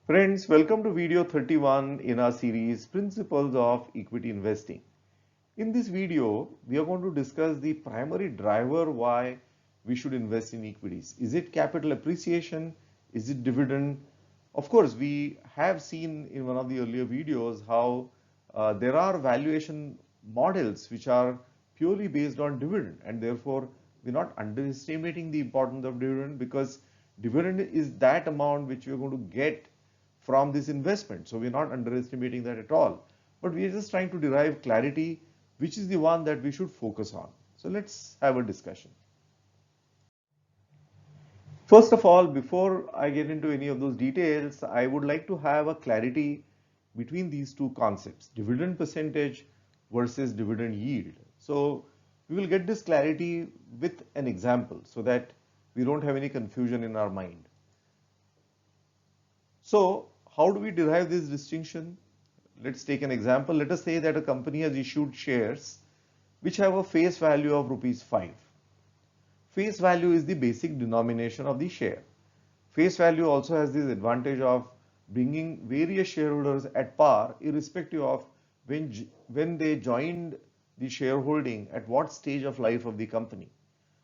Friends, welcome to video 31 in our series Principles of Equity Investing. In this video, we are going to discuss the primary driver why we should invest in equities. Is it capital appreciation? Is it dividend? Of course, we have seen in one of the earlier videos how there are valuation models which are purely based on dividend, and therefore we're not underestimating the importance of dividend, because dividend is that amount which you're going to get from this investment. So we're not underestimating that at all. But we are just trying to derive clarity, which is the one that we should focus on. So let's have a discussion. First of all, before I get into any of those details, I would like to have a clarity between these two concepts, dividend percentage versus dividend yield. So we will get this clarity with an example so that we don't have any confusion in our mind. So how do we derive this distinction? Let's take an example. Let us say that a company has issued shares which have a face value of rupees 5. Face value is the basic denomination of the share. Face value also has this advantage of bringing various shareholders at par, irrespective of when they joined the shareholding, at what stage of life of the company.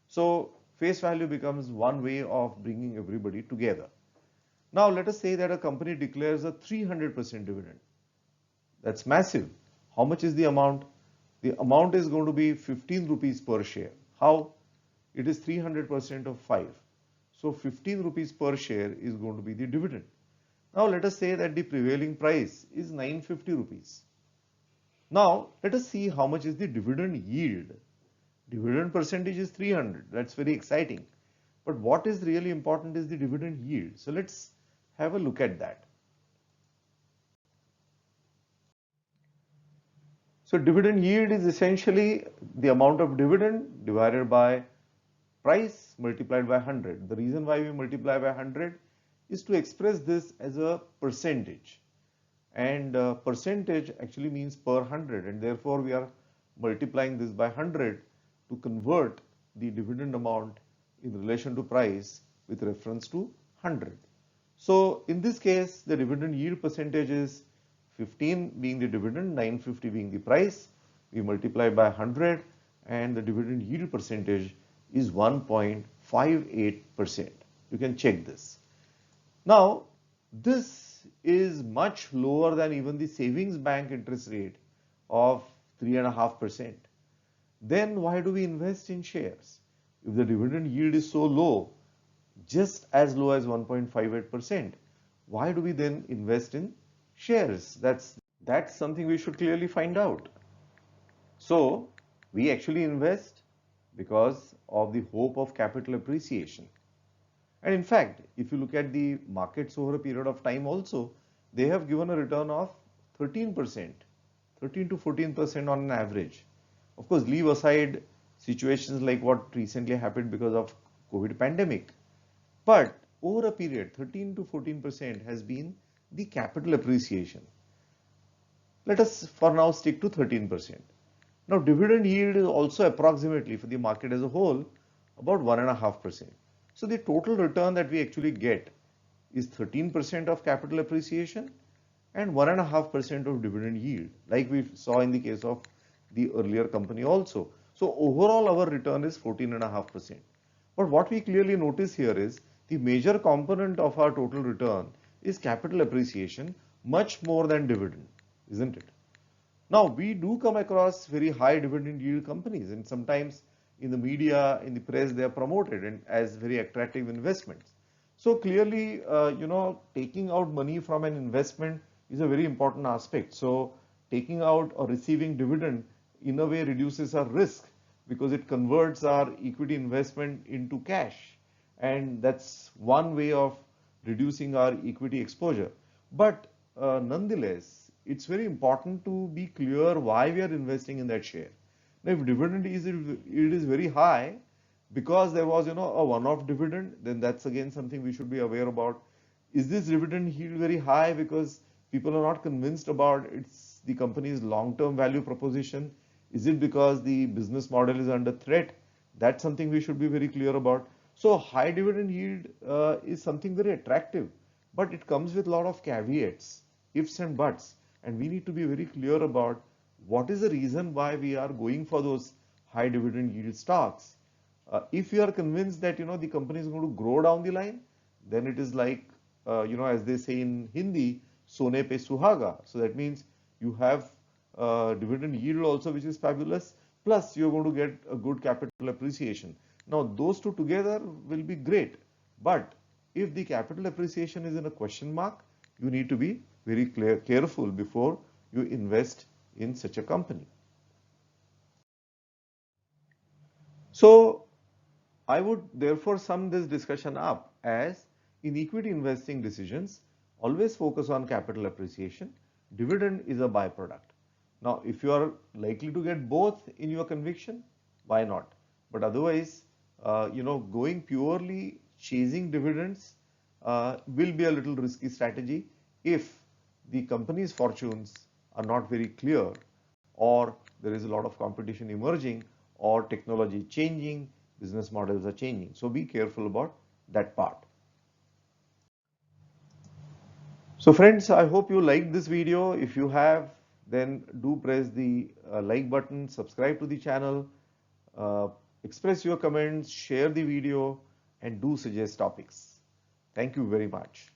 So face value becomes one way of bringing everybody together. Now let us say that a company declares a 300% dividend. That's massive. How much is the amount? The amount is going to be 15 rupees per share. How? It is 300% of 5. So 15 rupees per share is going to be the dividend. Now let us say that the prevailing price is 950 rupees. Now let us see how much is the dividend yield. Dividend percentage is 300. That's very exciting. But what is really important is the dividend yield. So let's have a look at that. So dividend yield is essentially the amount of dividend divided by price multiplied by 100. The reason why we multiply by 100 is to express this as a percentage. And percentage actually means per 100, and therefore we are multiplying this by 100 to convert the dividend amount in relation to price with reference to 100. So in this case, the dividend yield percentage is 15 being the dividend, 950 being the price. We multiply by 100 and the dividend yield percentage is 1.58%. You can check this. Now, this is much lower than even the savings bank interest rate of 3.5%. Then why do we invest in shares? If the dividend yield is so low, just as low as 1.58%, why do we then invest in shares? That's something we should clearly find out. So we actually invest because of the hope of capital appreciation. And in fact, if you look at the markets over a period of time also, they have given a return of 13%, 13 to 14% on an average. Of course, leave aside situations like what recently happened because of COVID pandemic. But over a period, 13 to 14% has been the capital appreciation. Let us for now stick to 13%. Now, dividend yield is also approximately for the market as a whole about 1.5%. So the total return that we actually get is 13% of capital appreciation and 1.5% of dividend yield, like we saw in the case of the earlier company also. So overall our return is 14.5%. But what we clearly notice here is the major component of our total return is capital appreciation, much more than dividend, isn't it? Now, we do come across very high dividend yield companies, and sometimes in the media, in the press, they are promoted and as very attractive investments. So clearly, taking out money from an investment is a very important aspect. So taking out or receiving dividend in a way reduces our risk because it converts our equity investment into cash. And that's one way of reducing our equity exposure. But nonetheless, it's very important to be clear why we are investing in that share. Now, if dividend is very high because there was a one-off dividend, then that's again something we should be aware about. Is this dividend yield very high because people are not convinced about the company's long-term value proposition? Is it because the business model is under threat? That's something we should be very clear about. So high dividend yield is something very attractive but it comes with a lot of caveats, ifs and buts, and we need to be very clear about what is the reason why we are going for those high dividend yield stocks. If you are convinced that the company is going to grow down the line, then it is like as they say in Hindi, "Sone pe suhaga." So that means you have dividend yield also, which is fabulous. Plus, you're going to get a good capital appreciation. Now, those two together will be great. But if the capital appreciation is in a question mark, you need to be very careful before you invest in such a company. So, I would therefore sum this discussion up as in equity investing decisions, always focus on capital appreciation. Dividend is a byproduct. Now, if you are likely to get both in your conviction, why not? But otherwise, going purely chasing dividends will be a little risky strategy if the company's fortunes are not very clear, or there is a lot of competition emerging, or technology changing, business models are changing. So be careful about that part. So friends, I hope you liked this video. If you have, then do press the like button, subscribe to the channel, uh, express your comments, share the video, and do suggest topics. Thank you very much.